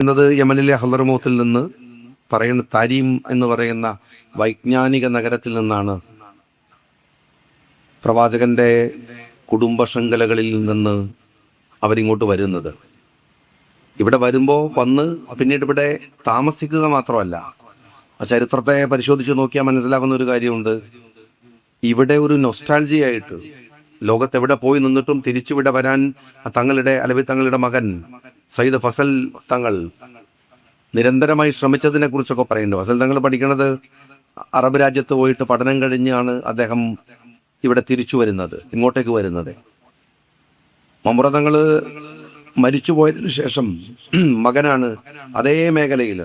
എന്നത് യമനിലെ ഹളർമൗത്തിൽ നിന്ന് പറയുന്ന താരീം എന്ന് പറയുന്ന വൈജ്ഞാനിക നഗരത്തിൽ നിന്നാണ് പ്രവാചകന്റെ കുടുംബ ശൃംഖലകളിൽ നിന്ന് അവരിങ്ങോട്ട് വരുന്നത്. ഇവിടെ വരുമ്പോൾ വന്ന് പിന്നീട് ഇവിടെ താമസിക്കുക മാത്രമല്ല, ചരിത്രത്തെ പരിശോധിച്ച് നോക്കിയാൽ മനസ്സിലാകുന്ന ഒരു കാര്യമുണ്ട്. ഇവിടെ ഒരു നൊസ്റ്റാൾജിയായിട്ട് ലോകത്തെവിടെ പോയി നിന്നിട്ടും തിരിച്ചിവിടെ വരാൻ തങ്ങളുടെ മകൻ സയ്യിദ് ഫസൽ തങ്ങൾ നിരന്തരമായി ശ്രമിച്ചതിനെ കുറിച്ചൊക്കെ പറയുന്നുണ്ട്. ഫസൽ തങ്ങൾ പഠിക്കുന്നത് അറബ് രാജ്യത്ത് പോയിട്ട് പഠനം കഴിഞ്ഞാണ് അദ്ദേഹം ഇവിടെ തിരിച്ചു വരുന്നത്, ഇങ്ങോട്ടേക്ക് വരുന്നത്. മമ്മുറ തങ്ങൾ മരിച്ചു പോയതിനു ശേഷം മകനാണ് അതേ മേഖലയിൽ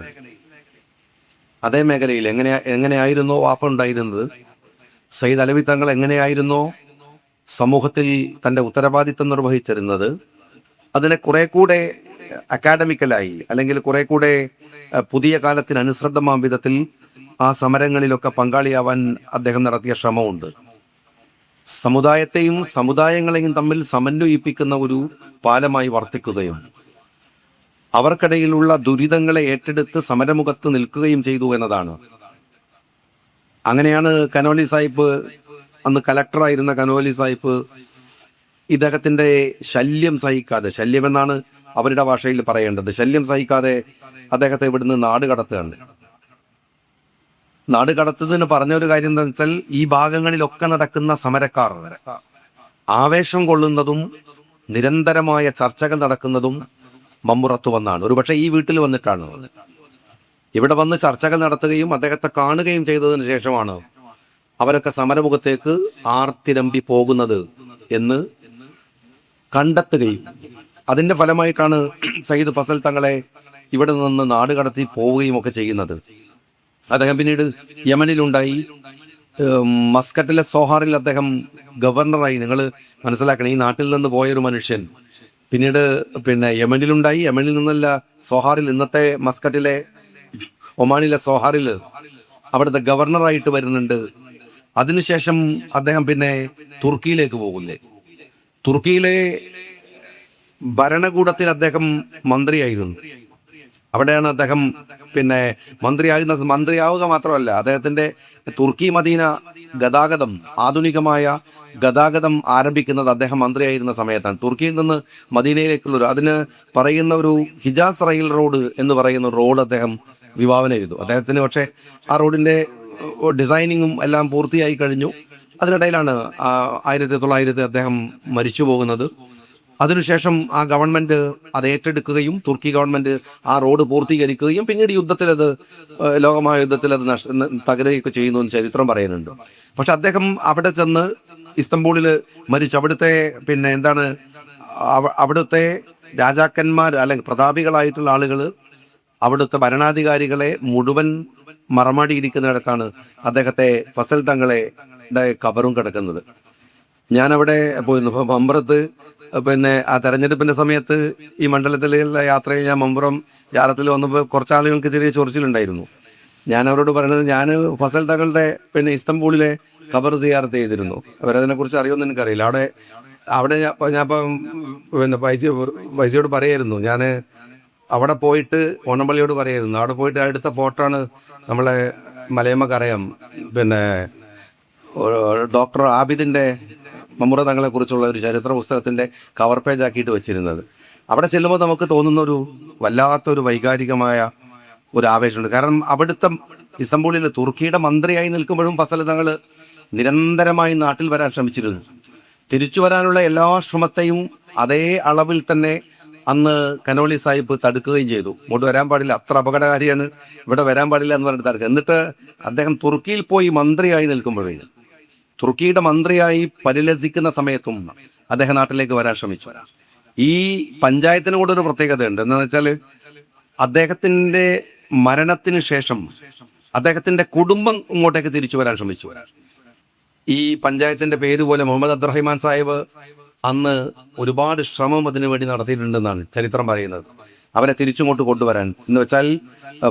എങ്ങനെയായിരുന്നോ വാപ്പ ഉണ്ടായിരുന്നത്, സയ്യിദ് അലവി തങ്ങൾ എങ്ങനെയായിരുന്നോ സമൂഹത്തിൽ തൻ്റെ ഉത്തരവാദിത്തം നിർവഹിച്ചിരുന്നത്, അതിനെ കുറെ കൂടെ അക്കാഡമിക്കലായി അല്ലെങ്കിൽ കുറെ കൂടെ പുതിയ കാലത്തിന് അനുസൃതമായ വിധത്തിൽ ആ സമരങ്ങളിലൊക്കെ പങ്കാളിയാവാൻ അദ്ദേഹം നടത്തിയ ശ്രമമുണ്ട്. സമുദായത്തെയും സമുദായങ്ങളെയും തമ്മിൽ സമന്വയിപ്പിക്കുന്ന ഒരു പാലമായി വർത്തിക്കുകയും അവർക്കിടയിലുള്ള ദുരിതങ്ങളെ ഏറ്റെടുത്ത് സമരമുഖത്ത് നിൽക്കുകയും ചെയ്തു എന്നതാണ്. അങ്ങനെയാണ് കനോലി സാഹിബ്, അന്ന് കലക്ടറായിരുന്ന കനോലി സാഹിബ്, ഇദ്ദേഹത്തിന്റെ ശല്യം സഹിക്കാതെ, ശല്യം എന്നാണ് അവരുടെ ഭാഷയിൽ പറയേണ്ടത്, ശല്യം സഹിക്കാതെ അദ്ദേഹത്തെ ഇവിടുന്ന് നാട് കടത്തുകയാണ്. നാട് കടത്തുന്നതിന് പറഞ്ഞ ഒരു കാര്യം എന്താ വെച്ചാൽ, ഈ ഭാഗങ്ങളിലൊക്കെ നടക്കുന്ന സമരക്കാർ ആവേശം കൊള്ളുന്നതും നിരന്തരമായ ചർച്ചകൾ നടക്കുന്നതും മമ്മുറത്ത് വന്നാണ്. ഒരുപക്ഷെ ഈ വീട്ടിൽ വന്നിട്ടാണ്. ഇവിടെ വന്ന് ചർച്ചകൾ നടത്തുകയും അദ്ദേഹത്തെ കാണുകയും ചെയ്തതിന് ശേഷമാണ് അവരൊക്കെ സമരമുഖത്തേക്ക് ആർത്തിരമ്പി പോകുന്നത് എന്ന് കണ്ടെത്തുകയും അതിന്റെ ഫലമായിട്ടാണ് സയ്യിദ് ഫസൽ തങ്ങളെ ഇവിടെ നിന്ന് നാട് കടത്തി പോവുകയും ഒക്കെ ചെയ്യുന്നത്. അദ്ദേഹം പിന്നീട് യമനിലുണ്ടായി. മസ്കറ്റിലെ സോഹാറിൽ അദ്ദേഹം ഗവർണറായി. നിങ്ങൾ മനസ്സിലാക്കണം, ഈ നാട്ടിൽ നിന്ന് പോയൊരു മനുഷ്യൻ പിന്നീട് യമനിലുണ്ടായി. യമനിൽ നിന്നല്ല, സോഹാറിൽ, ഇന്നത്തെ മസ്കറ്റിലെ ഒമാനിലെ സോഹാറിൽ അവിടുത്തെ ഗവർണറായിട്ട് വരുന്നുണ്ട്. അതിനുശേഷം അദ്ദേഹം തുർക്കിയിലേക്ക് പോകില്ലേ. തുർക്കിയിലെ ഭരണകൂടത്തിൽ അദ്ദേഹം മന്ത്രിയായിരുന്നു. അവിടെയാണ് അദ്ദേഹം മന്ത്രിയാവുക മാത്രമല്ല, അദ്ദേഹത്തിന്റെ തുർക്കി മദീന ഗതാഗതം, ആധുനികമായ ഗതാഗതം ആരംഭിക്കുന്നത് അദ്ദേഹം മന്ത്രിയായിരുന്ന സമയത്താണ്. തുർക്കിയിൽ നിന്ന് മദീനയിലേക്കുള്ളൊരു, അതിന് പറയുന്ന ഒരു ഹിജാസ് റെയിൽ റോഡ് എന്ന് പറയുന്ന റോഡ് അദ്ദേഹം വിഭാവന ചെയ്തു. അദ്ദേഹത്തിന് പക്ഷേ ആ റോഡിന്റെ ഡിസൈനിങ്ങും എല്ലാം പൂർത്തിയായി കഴിഞ്ഞു. അതിനിടയിലാണ് 1900 അദ്ദേഹം മരിച്ചു പോകുന്നത്. അതിനുശേഷം ആ ഗവൺമെന്റ് അത് ഏറ്റെടുക്കുകയും തുർക്കി ഗവൺമെന്റ് ആ റോഡ് പൂർത്തീകരിക്കുകയും പിന്നീട് ലോകമായ യുദ്ധത്തിൽ അത് തകരുകയൊക്കെ ചെയ്യുന്നു എന്ന് ചരിത്രം പറയുന്നുണ്ട്. പക്ഷെ അദ്ദേഹം അവിടെ ചെന്ന് ഇസ്തംബൂളിൽ മരിച്ചു. അവിടുത്തെ രാജാക്കന്മാർ അല്ലെങ്കിൽ പ്രതാപികളായിട്ടുള്ള ആളുകൾ അവിടുത്തെ ഭരണാധികാരികളെ മുഴുവൻ മറമാടിയിരിക്കുന്നിടത്താണ് അദ്ദേഹത്തെ ഫസൽ തങ്ങളെ ഖബറും കിടക്കുന്നത്. ഞാനവിടെ പോയിരുന്നു. മമ്പ്രത്ത് ആ തെരഞ്ഞെടുപ്പിന്റെ സമയത്ത് ഈ മണ്ഡലത്തിലുള്ള യാത്രയിൽ ഞാൻ മമ്പുറം ജാറത്തിൽ വന്നപ്പോൾ കുറച്ചാളുകൾക്ക് ചെറിയ ചൊറിച്ചിലുണ്ടായിരുന്നു. ഞാൻ അവരോട് പറയുന്നത്, ഞാൻ ഫസൽ തങ്ങളുടെ ഇസ്തംബൂളിലെ ഖബർ സിയാറത്ത് ചെയ്തിരുന്നു. അവരതിനെ കുറിച്ച് അറിയുമെന്ന് എനിക്കറിയില്ല. അവിടെ ഞാൻ പൈസയോട് പറയായിരുന്നു, ഞാൻ അവിടെ പോയിട്ട് ഓണമ്പള്ളിയോട് പറയായിരുന്നു, അവിടെ പോയിട്ട് അടുത്ത ഫോട്ടോയാണ് നമ്മളെ മലയമ്മക്കറിയാം, ഡോക്ടർ ആബിദിന്റെ മമ്മുറ തങ്ങളെ കുറിച്ചുള്ള ഒരു ചരിത്ര പുസ്തകത്തിന്റെ കവർ പേജ് ആക്കിയിട്ട് വെച്ചിരുന്നത്. അവിടെ ചെല്ലുമ്പോൾ നമുക്ക് തോന്നുന്ന ഒരു വല്ലാത്തൊരു വൈകാരികമായ ഒരു ആവേശമുണ്ട്. കാരണം അവിടുത്തെ ഇസ്തംബൂളിലെ തുർക്കിയുടെ മന്ത്രിയായി നിൽക്കുമ്പോഴും ഫസൽ തങ്ങൾ നിരന്തരമായി നാട്ടിൽ വരാൻ ശ്രമിച്ചിരുന്നു. തിരിച്ചു വരാനുള്ള എല്ലാ ശ്രമത്തെയും അതേ അളവിൽ തന്നെ അന്ന് കനോലി സാഹിബ് തടുക്കുകയും ചെയ്തു. ഇങ്ങോട്ട് വരാൻ പാടില്ല, അത്ര അപകടകാരിയാണ്, ഇവിടെ വരാൻ പാടില്ല എന്ന് പറഞ്ഞിട്ട് തടുക്കുക. എന്നിട്ട് അദ്ദേഹം തുർക്കിയിൽ പോയി മന്ത്രിയായി നിൽക്കുമ്പോഴേ, തുർക്കിയുടെ മന്ത്രിയായി പരിലസിക്കുന്ന സമയത്തും അദ്ദേഹം നാട്ടിലേക്ക് വരാൻ ശ്രമിച്ചു. ഈ പഞ്ചായത്തിന് കൂടെ ഒരു പ്രത്യേകതയുണ്ട്. എന്താണെന്ന് വെച്ചാൽ, അദ്ദേഹത്തിന്റെ മരണത്തിന് ശേഷം അദ്ദേഹത്തിന്റെ കുടുംബം ഇങ്ങോട്ടേക്ക് തിരിച്ചു വരാൻ ശ്രമിച്ചു. ഈ പഞ്ചായത്തിന്റെ പേര് പോലെ മുഹമ്മദ് അബ്ദുറഹിമാൻ സാഹിബ് അന്ന് ഒരുപാട് ശ്രമം അതിനു വേണ്ടി നടത്തിയിട്ടുണ്ടെന്നാണ് ചരിത്രം പറയുന്നത്. അവരെ തിരിച്ചിങ്ങോട്ട് കൊണ്ടുവരാൻ, എന്ന് വെച്ചാൽ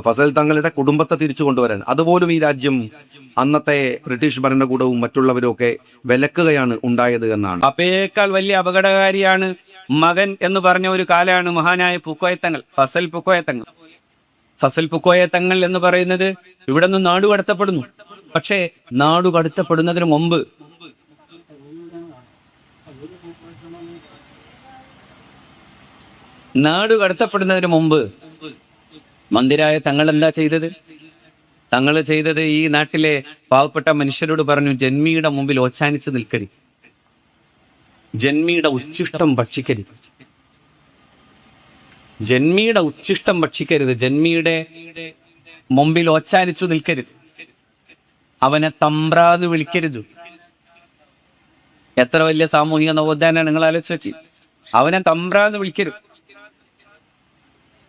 ഫസൽ തങ്ങളുടെ കുടുംബത്തെ തിരിച്ചു കൊണ്ടുവരാൻ. അതുപോലും ഈ രാജ്യം അന്നത്തെ ബ്രിട്ടീഷ് ഭരണകൂടവും മറ്റുള്ളവരും ഒക്കെ വിലക്കുകയാണ് ഉണ്ടായത് എന്നാണ്. അപ്പയേക്കാൾ വലിയ അപകടകാരിയാണ് മകൻ എന്ന് പറഞ്ഞ ഒരു കാലാണ് മഹാനായ പൂക്കോയത്തങ്ങൾ, ഫസൽ പൂക്കോയത്തങ്ങൾ. ഫസൽ പൂക്കോയത്തങ്ങൾ എന്ന് പറയുന്നത് ഇവിടെ നിന്ന് നാടു കടത്തപ്പെടുന്നു. പക്ഷേ നാടു കടത്തപ്പെടുന്നതിന് മുമ്പ് മന്ദിരായ തങ്ങൾ എന്താ ചെയ്തത്? തങ്ങൾ ചെയ്തത് ഈ നാട്ടിലെ പാവപ്പെട്ട മനുഷ്യരോട് പറഞ്ഞു, ജന്മിയുടെ മുമ്പിൽ ഓച്ചാനിച്ച് നിൽക്കരുത്, ജന്മിയുടെ ഉച്ഛിഷ്ടം ഭക്ഷിക്കരുത്, ജന്മിയുടെ ഉച്ഛിഷ്ടം ഭക്ഷിക്കരുത്, ജന്മിയുടെ മുമ്പിൽ ഓച്ചാനിച്ചു നിൽക്കരുത്, അവനെ തമ്പ്രാന്ന് വിളിക്കരുത്. എത്ര വലിയ സാമൂഹിക നവോത്ഥാനാണ് നിങ്ങൾ ആലോചിച്ച് നോക്കി. അവനെ തമ്പ്രാന്ന് വിളിക്കരുത്.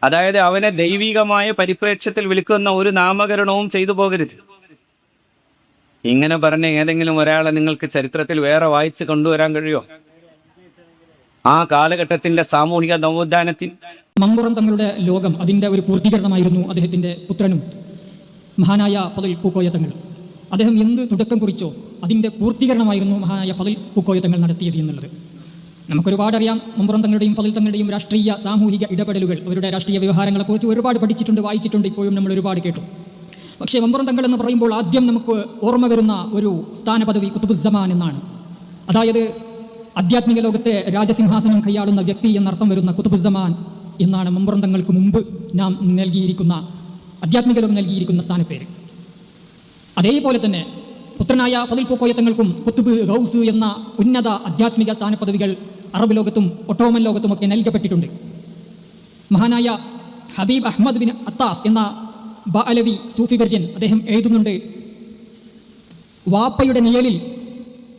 അതായത് അവനെ ദൈവികമായ പരിപ്രേക്ഷ്യത്തിൽ വിളിക്കുന്ന ഒരു നാമകരണവും ചെയ്തു പോകരുത്. ഇങ്ങനെ പറഞ്ഞ ഏതെങ്കിലും ഒരാളെ നിങ്ങൾക്ക് ചരിത്രത്തിൽ വേറെ വായിച്ച് കൊണ്ടുവരാൻ കഴിയുമോ? ആ കാലഘട്ടത്തിന്റെ സാമൂഹിക നവോത്ഥാനത്തിൽ മമ്പുറം തങ്ങളുടെ ലോകം അതിൻ്റെ ഒരു പൂർത്തീകരണമായിരുന്നു അദ്ദേഹത്തിൻ്റെ പുത്രനും മഹാനായ ഫളിൽ പൂക്കോയ തങ്ങൾ. അദ്ദേഹം എന്ത് തുടക്കം കുറിച്ചോ അതിൻ്റെ പൂർത്തീകരണമായിരുന്നു മഹാനായ ഫളിൽ പൂക്കോയ തങ്ങൾ നടത്തിയത് എന്നുള്ളത് നമുക്കൊരുപാട് അറിയാം. മമ്പുറം തങ്ങളുടെയും ഫളിൽ തങ്ങളുടെയും രാഷ്ട്രീയ സാമൂഹിക ഇടപെടലുകൾ, അവരുടെ രാഷ്ട്രീയ വ്യവഹാരങ്ങളെക്കുറിച്ച് ഒരുപാട് പഠിച്ചിട്ടുണ്ട്, വായിച്ചിട്ടുണ്ട്, ഇപ്പോഴും നമ്മൾ ഒരുപാട് കേട്ടു. പക്ഷേ മമ്പുറം തങ്ങൾ എന്ന് പറയുമ്പോൾ ആദ്യം നമുക്ക് ഓർമ്മ വരുന്ന ഒരു സ്ഥാനപദവി കുത്തുബുസ്സമാൻ എന്നാണ്. അതായത് ആധ്യാത്മിക ലോകത്തെ രാജസിംഹാസനം കൈയാളുന്ന വ്യക്തി എന്നർത്ഥം വരുന്ന കുത്തുബുസ്സമാൻ എന്നാണ് മമ്പുറം തങ്ങൾക്ക് മുമ്പ് നാം നൽകിയിരിക്കുന്ന ആധ്യാത്മിക ലോകം നൽകിയിരിക്കുന്ന സ്ഥാനപ്പേര്. അതേപോലെ തന്നെ പുത്രനായ ഫളിൽ പൂക്കോയ തങ്ങൾക്കും കുത്തുബ്, ഗൗസ് എന്ന ഉന്നത ആധ്യാത്മിക സ്ഥാനപദവികൾ അറബ് ലോകത്തും ഒട്ടോമൻ ലോകത്തുമൊക്കെ നൽകപ്പെട്ടിട്ടുണ്ട്. മഹാനായ ഹബീബ് അഹ്മദ് ബിൻ അത്താസ് എന്ന ബഅലവി സൂഫി വർജൻ അദ്ദേഹം എഴുതുന്നുണ്ട്, വാപ്പയുടെ നിഴലിൽ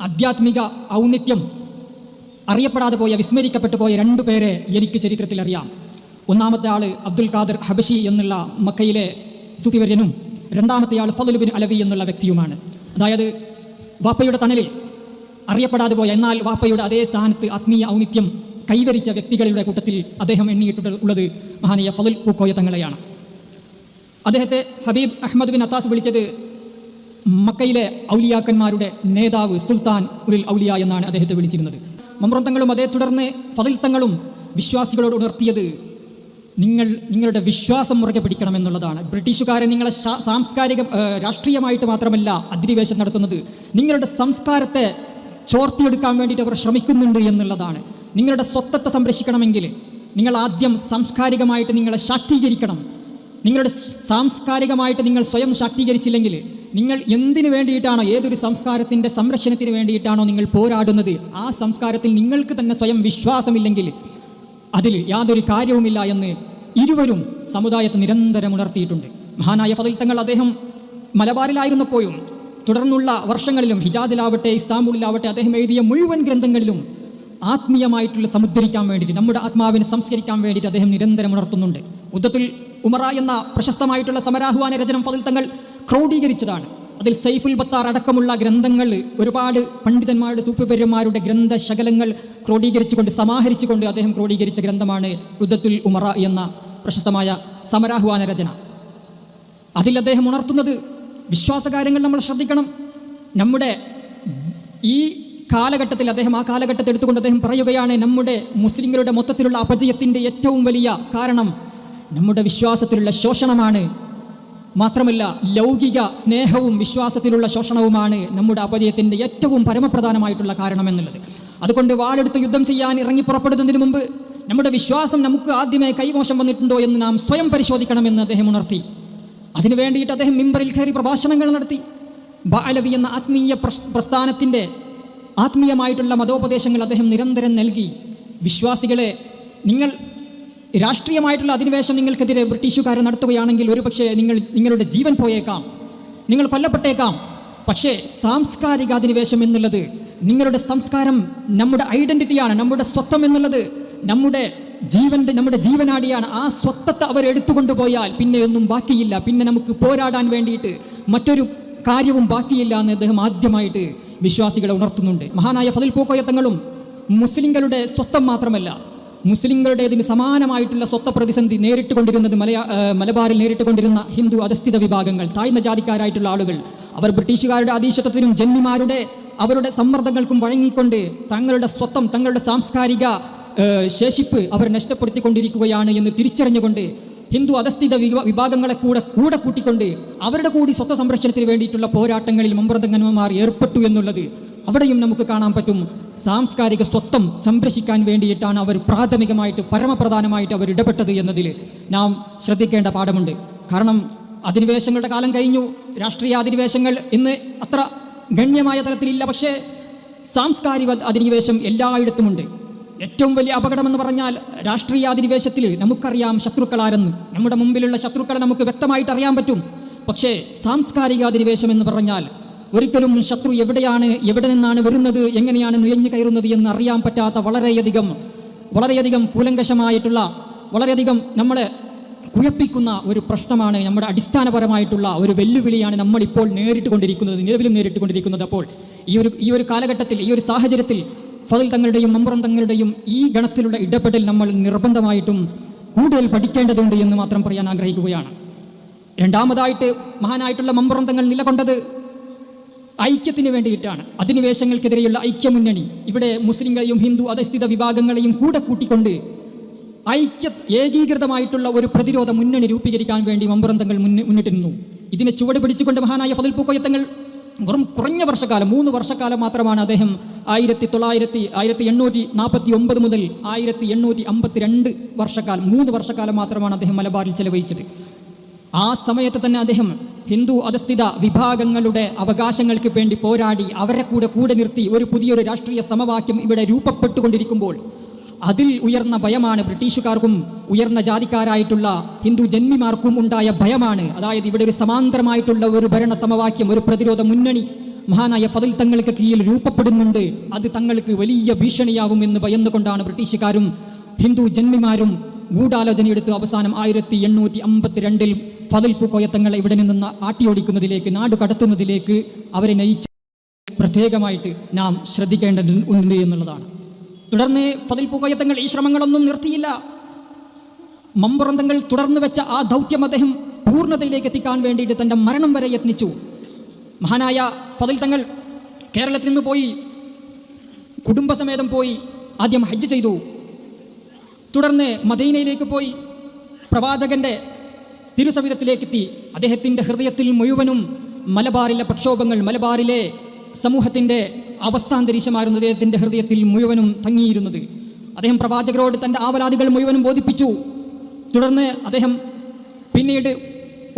ആധ്യാത്മിക ഔന്നിത്യം അറിയപ്പെടാതെ പോയ, വിസ്മരിക്കപ്പെട്ടു പോയ രണ്ടു പേരെ എനിക്ക് ചരിത്രത്തിൽ അറിയാം. ഒന്നാമത്തെ ആൾ അബ്ദുൽ ഖാദിർ ഹബഷി എന്നുള്ള മക്കയിലെ സൂഫി വർജനും രണ്ടാമത്തെ ആൾ ഫളുൽ ബിൻ അലവി എന്നുള്ള വ്യക്തിയുമാണ്. അതായത് വാപ്പയുടെ തണലിൽ അറിയപ്പെടാതെ പോയ, എന്നാൽ വാപ്പയുടെ അതേ സ്ഥാനത്ത് ആത്മീയ ഔന്നിത്യം കൈവരിച്ച വ്യക്തികളുടെ കൂട്ടത്തിൽ അദ്ദേഹം എണ്ണിയിട്ടുള്ളത് മഹാനായ ഫളുൽ പൂക്കോയ തങ്ങളെയാണ്. അദ്ദേഹത്തെ ഹബീബ് അഹ്മദ് ബിൻ അത്താസ് വിളിച്ചത് മക്കയിലെ ഔലിയാക്കന്മാരുടെ നേതാവ്, സുൽത്താൻ ഉലുൽ ഔലിയ എന്നാണ് അദ്ദേഹത്തെ വിളിച്ചിരുന്നത്. മമ്പുറം തങ്ങളും അതേ തുടർന്ന് ഫളിൽ തങ്ങളും വിശ്വാസികളോട് ഉണർത്തിയത് നിങ്ങളുടെ വിശ്വാസം മുറുകെ പിടിക്കണമെന്നുള്ളതാണ്. ബ്രിട്ടീഷുകാരെ നിങ്ങളെ സാംസ്കാരിക രാഷ്ട്രീയമായിട്ട് മാത്രമല്ല അധിനിവേശം നടത്തുന്നത്, നിങ്ങളുടെ സംസ്കാരത്തെ ചോർത്തിയെടുക്കാൻ വേണ്ടിയിട്ട് അവർ ശ്രമിക്കുന്നുണ്ട് എന്നുള്ളതാണ്. നിങ്ങളുടെ സ്വത്വത്തെ സംരക്ഷിക്കണമെങ്കിൽ നിങ്ങൾ ആദ്യം സാംസ്കാരികമായിട്ട് നിങ്ങളെ ശാക്തീകരിക്കണം. നിങ്ങളുടെ സാംസ്കാരികമായിട്ട് നിങ്ങൾ സ്വയം ശാക്തീകരിച്ചില്ലെങ്കിൽ നിങ്ങൾ എന്തിനു വേണ്ടിയിട്ടാണോ, ഏതൊരു സംസ്കാരത്തിൻ്റെ സംരക്ഷണത്തിന് വേണ്ടിയിട്ടാണോ നിങ്ങൾ പോരാടുന്നത്, ആ സംസ്കാരത്തിൽ നിങ്ങൾക്ക് തന്നെ സ്വയം വിശ്വാസമില്ലെങ്കിൽ അതിൽ യാതൊരു കാര്യവുമില്ല എന്ന് ഇരുവരും സമുദായത്തെ നിരന്തരം ഉണർത്തിയിട്ടുണ്ട്. മഹാനായ ഫളിൽ തങ്ങൾ അദ്ദേഹം മലബാറിലായിരുന്നപ്പോഴും തുടർന്നുള്ള വർഷങ്ങളിലും ഹിജാസിലാവട്ടെ ഇസ്താംബൂളിലാവട്ടെ അദ്ദേഹം എഴുതിയ മുഴുവൻ ഗ്രന്ഥങ്ങളിലും ആത്മീയമായിട്ടുള്ള സമുദ്ധരിക്കാൻ വേണ്ടിയിട്ട്, നമ്മുടെ ആത്മാവിനെ സംസ്കരിക്കാൻ വേണ്ടിയിട്ട് അദ്ദേഹം നിരന്തരം ഉണർത്തുന്നുണ്ട്. ഉദ്ദത്തുൽ ഉമറ എന്ന പ്രശസ്തമായിട്ടുള്ള സമരാഹ്വാന രചനം ഫളിൽ തങ്ങൾ ക്രോഡീകരിച്ചതാണ്. അതിൽ സൈഫുൽ ബത്താർ അടക്കമുള്ള ഗ്രന്ഥങ്ങൾ, ഒരുപാട് പണ്ഡിതന്മാരുടെ സൂഫിവര്യന്മാരുടെ ഗ്രന്ഥശകലങ്ങൾ ക്രോഡീകരിച്ചുകൊണ്ട്, സമാഹരിച്ചുകൊണ്ട് അദ്ദേഹം ക്രോഡീകരിച്ച ഗ്രന്ഥമാണ് ഉദ്ദത്തുൽ ഉമറ എന്ന പ്രശസ്തമായ സമരാഹ്വാന രചന. അതിൽ അദ്ദേഹം ഉണർത്തുന്നത് വിശ്വാസകാര്യങ്ങൾ നമ്മൾ ശ്രദ്ധിക്കണം. നമ്മുടെ ഈ കാലഘട്ടത്തിൽ അദ്ദേഹം ആ കാലഘട്ടത്തിൽ എടുത്തുകൊണ്ട് അദ്ദേഹം പറയുകയാണ്, നമ്മുടെ മുസ്ലിങ്ങളുടെ മൊത്തത്തിലുള്ള അപജയത്തിൻ്റെ ഏറ്റവും വലിയ കാരണം നമ്മുടെ വിശ്വാസത്തിലുള്ള ശോഷണമാണ്. മാത്രമല്ല ലൗകിക സ്നേഹവും വിശ്വാസത്തിലുള്ള ശോഷണവുമാണ് നമ്മുടെ അപജയത്തിൻ്റെ ഏറ്റവും പരമപ്രധാനമായിട്ടുള്ള കാരണമെന്നുള്ളത്. അതുകൊണ്ട് വാളെടുത്ത് യുദ്ധം ചെയ്യാൻ ഇറങ്ങി പുറപ്പെടുന്നതിന് മുമ്പ് നമ്മുടെ വിശ്വാസം നമുക്ക് ആദ്യമേ കൈമോശം വന്നിട്ടുണ്ടോ എന്ന് നാം സ്വയം പരിശോധിക്കണമെന്ന് അദ്ദേഹം ഉണർത്തി. അതിനു വേണ്ടിയിട്ട് അദ്ദേഹം മിമ്പറിൽ കയറി പ്രഭാഷണങ്ങൾ നടത്തി. ബഅലവി എന്ന ആത്മീയ പ്രസ്ഥാനത്തിൻ്റെ ആത്മീയമായിട്ടുള്ള മതോപദേശങ്ങൾ അദ്ദേഹം നിരന്തരം നൽകി. വിശ്വാസികളെ, നിങ്ങൾ രാഷ്ട്രീയമായിട്ടുള്ള അധിനിവേശം നിങ്ങൾക്കെതിരെ ബ്രിട്ടീഷുകാർ നടത്തുകയാണെങ്കിൽ ഒരുപക്ഷെ നിങ്ങളുടെ ജീവൻ പോയേക്കാം, നിങ്ങൾ കൊല്ലപ്പെട്ടേക്കാം. പക്ഷേ സാംസ്കാരിക അധിനിവേശം എന്നുള്ളത്, നിങ്ങളുടെ സംസ്കാരം നമ്മുടെ ഐഡൻറ്റിറ്റിയാണ്, നമ്മുടെ സ്വത്വം എന്നുള്ളത് നമ്മുടെ ജീവനാടിയാണ്. ആ സ്വത്തത്തെ അവരെടുത്തുകൊണ്ടുപോയാൽ പിന്നെ ഒന്നും ബാക്കിയില്ല, പിന്നെ നമുക്ക് പോരാടാൻ വേണ്ടിയിട്ട് മറ്റൊരു കാര്യവും ബാക്കിയില്ല എന്ന് അദ്ദേഹം ആദ്യമായിട്ട് വിശ്വാസികളെ ഉണർത്തുന്നുണ്ട്. മഹാനായ ഫളിൽ പൂക്കോയ തങ്ങളും മുസ്ലിങ്ങളുടെ സ്വത്വം മാത്രമല്ല, മുസ്ലിങ്ങളുടേതിന് സമാനമായിട്ടുള്ള സ്വത്വ പ്രതിസന്ധി നേരിട്ടുകൊണ്ടിരുന്നത് മലബാറിൽ നേരിട്ടുകൊണ്ടിരുന്ന ഹിന്ദു അധസ്ഥിത വിഭാഗങ്ങൾ, താഴ്ന്ന ജാതിക്കാരായിട്ടുള്ള ആളുകൾ, അവർ ബ്രിട്ടീഷുകാരുടെ അധീശത്വത്തിനും ജന്മിമാരുടെ അവരുടെ സമ്മർദ്ദങ്ങൾക്കും വഴങ്ങിക്കൊണ്ട് തങ്ങളുടെ സ്വത്വം, തങ്ങളുടെ സാംസ്കാരിക ശേഷിപ്പ് അവർ നഷ്ടപ്പെടുത്തിക്കൊണ്ടിരിക്കുകയാണ് എന്ന് തിരിച്ചറിഞ്ഞുകൊണ്ട് ഹിന്ദു അധസ്ഥിത വിഭാഗങ്ങളെ കൂടെ കൂട്ടിക്കൊണ്ട് അവരുടെ കൂടി സ്വത്ത് സംരക്ഷണത്തിന് വേണ്ടിയിട്ടുള്ള പോരാട്ടങ്ങളിൽ മമ്പ്രതങ്ങന്മാർ ഏർപ്പെട്ടു എന്നുള്ളത് അവിടെയും നമുക്ക് കാണാൻ പറ്റും. സാംസ്കാരിക സ്വത്വം സംരക്ഷിക്കാൻ വേണ്ടിയിട്ടാണ് അവർ പ്രാഥമികമായിട്ട് പരമപ്രധാനമായിട്ട് അവർ ഇടപെട്ടത് എന്നതിൽ നാം ശ്രദ്ധിക്കേണ്ട പാഠമുണ്ട്. കാരണം അധിനിവേശങ്ങളുടെ കാലം കഴിഞ്ഞു. രാഷ്ട്രീയ അധിനിവേശങ്ങൾ ഇന്ന് അത്ര ഗണ്യമായ തലത്തിലില്ല. പക്ഷേ സാംസ്കാരിക അധിനിവേശം എല്ലായിടത്തുമുണ്ട്. ഏറ്റവും വലിയ അപകടമെന്ന് പറഞ്ഞാൽ രാഷ്ട്രീയ അധിനിവേശത്തിൽ നമുക്കറിയാം ശത്രുക്കളാരെന്ന്. നമ്മുടെ മുമ്പിലുള്ള ശത്രുക്കളെ നമുക്ക് വ്യക്തമായിട്ട് അറിയാൻ പറ്റും. പക്ഷേ സാംസ്കാരിക അധിനിവേശം എന്ന് പറഞ്ഞാൽ ഒരിക്കലും ശത്രു എവിടെയാണ്, എവിടെ നിന്നാണ് വരുന്നത്, എങ്ങനെയാണ് നുഴഞ്ഞു കയറുന്നത് എന്ന് അറിയാൻ പറ്റാത്ത വളരെയധികം കൂലങ്കഷമായിട്ടുള്ള, വളരെയധികം നമ്മളെ കുഴപ്പിക്കുന്ന ഒരു പ്രശ്നമാണ്, നമ്മുടെ അടിസ്ഥാനപരമായിട്ടുള്ള ഒരു വെല്ലുവിളിയാണ് നമ്മളിപ്പോൾ നിലവിലും നേരിട്ടുകൊണ്ടിരിക്കുന്നത്. അപ്പോൾ ഈ ഒരു കാലഘട്ടത്തിൽ, ഈ ഒരു സാഹചര്യത്തിൽ ഫضൽ തങ്ങളുടെയും മമ്പ്രം തങ്ങളുടെയും ഈ ഗണത്തിലുള്ള ഇടപെടൽ നമ്മൾ നിർബന്ധമായിട്ടും കൂടുതൽ പഠിക്കേണ്ടതുണ്ട് എന്ന് മാത്രം പറയാൻ ആഗ്രഹിക്കുകയാണ്. രണ്ടാമതായിട്ട് മഹാനായിട്ടുള്ള മമ്പ്രം തങ്ങൾ നിലകൊണ്ടത് ഐക്യത്തിന് വേണ്ടിയിട്ടാണ്. അധിനിവേശങ്ങൾക്കെതിരെയുള്ള ഐക്യമുന്നണി. ഇവിടെ മുസ്ലിങ്ങളെയും ഹിന്ദു അധസ്ഥിത വിഭാഗങ്ങളെയും കൂടെ കൂട്ടിക്കൊണ്ട് ഏകീകൃതമായിട്ടുള്ള ഒരു പ്രതിരോധ മുന്നണി രൂപീകരിക്കാൻ വേണ്ടി മമ്പ്രം തങ്ങൾ മുന്നിട്ടിരുന്നു. ഇതിനെ ചുവട് പിടിച്ചുകൊണ്ട് മഹാനായ ഫضൽ പൂക്കോയ തങ്ങൾ വെറും കുറഞ്ഞ വർഷക്കാലം, 3 വർഷക്കാലം മാത്രമാണ് അദ്ദേഹം 1849 മുതൽ 1852 വർഷക്കാലം, 3 വർഷക്കാലം മാത്രമാണ് അദ്ദേഹം മലബാറിൽ ചെലവഴിച്ചത്. ആ സമയത്ത് തന്നെ അദ്ദേഹം ഹിന്ദു അധസ്ഥിത വിഭാഗങ്ങളുടെ അവകാശങ്ങൾക്ക് വേണ്ടി പോരാടി അവരെ കൂടെ നിർത്തി ഒരു പുതിയൊരു രാഷ്ട്രീയ സമവാക്യം ഇവിടെ രൂപപ്പെട്ടുകൊണ്ടിരിക്കുമ്പോൾ അതിൽ ഉയർന്ന ഭയമാണ് ബ്രിട്ടീഷുകാർക്കും ഉയർന്ന ജാതിക്കാരായിട്ടുള്ള ഹിന്ദു ജന്മിമാർക്കും ഉണ്ടായ ഭയമാണ്. അതായത് ഇവിടെ ഒരു സമാന്തരമായിട്ടുള്ള ഒരു ഭരണ സമവാക്യം, ഒരു പ്രതിരോധ മുന്നണി മഹാനായ ഫضൽ തങ്ങൾക്ക് കീഴിൽ രൂപപ്പെടുന്നുണ്ട്. അത് തങ്ങൾക്ക് വലിയ ഭീഷണിയാവുമെന്ന് ഭയന്നുകൊണ്ടാണ് ബ്രിട്ടീഷുകാരും ഹിന്ദു ജന്മിമാരും ഗൂഢാലോചനയെടുത്ത് അവസാനം 1852 ഫضൽ പൂക്കോയ തങ്ങളെ ഇവിടെ നിന്ന് ആട്ടിയോടിക്കുന്നതിലേക്ക്, നാട് കടത്തുന്നതിലേക്ക് അവരെ നയിച്ച പ്രത്യേകമായിട്ട് നാം ശ്രദ്ധിക്കേണ്ടതുണ്ട് എന്നുള്ളതാണ്. തുടർന്ന് ഫضൽ പൂക്കോയ തങ്ങൾ ഈ ശ്രമങ്ങളൊന്നും നിർത്തിയില്ല. മമ്പ്രം തങ്ങൾ തുടർന്ന് വെച്ച ആ ദൗത്യം അദ്ദേഹം പൂർണ്ണതയിലേക്ക് എത്തിക്കാൻ വേണ്ടിയിട്ട് തൻ്റെ മരണം വരെ യത്നിച്ചു. മഹാനായ ഫضൽ തങ്ങൾ കേരളത്തിൽ നിന്ന് പോയി, കുടുംബസമേതം പോയി ആദ്യം ഹജ്ജ് ചെയ്തു. തുടർന്ന് മദീനയിലേക്ക് പോയി പ്രവാചകന്റെ തിരുസവിധത്തിലേക്കെത്തി. അദ്ദേഹത്തിൻ്റെ ഹൃദയത്തിൽ മുഴുവനും മലബാറിലെ പ്രക്ഷോഭങ്ങൾ, മലബാറിലെ സമൂഹത്തിൻ്റെ അവസ്ഥാന്തരീക്ഷമായിരുന്നു അദ്ദേഹത്തിൻ്റെ ഹൃദയത്തിൽ മുഴുവനും തങ്ങിയിരുന്നത്. അദ്ദേഹം പ്രവാചകരോട് തൻ്റെ ആവലാദികൾ മുഴുവനും ബോധിപ്പിച്ചു. തുടർന്ന് അദ്ദേഹം പിന്നീട്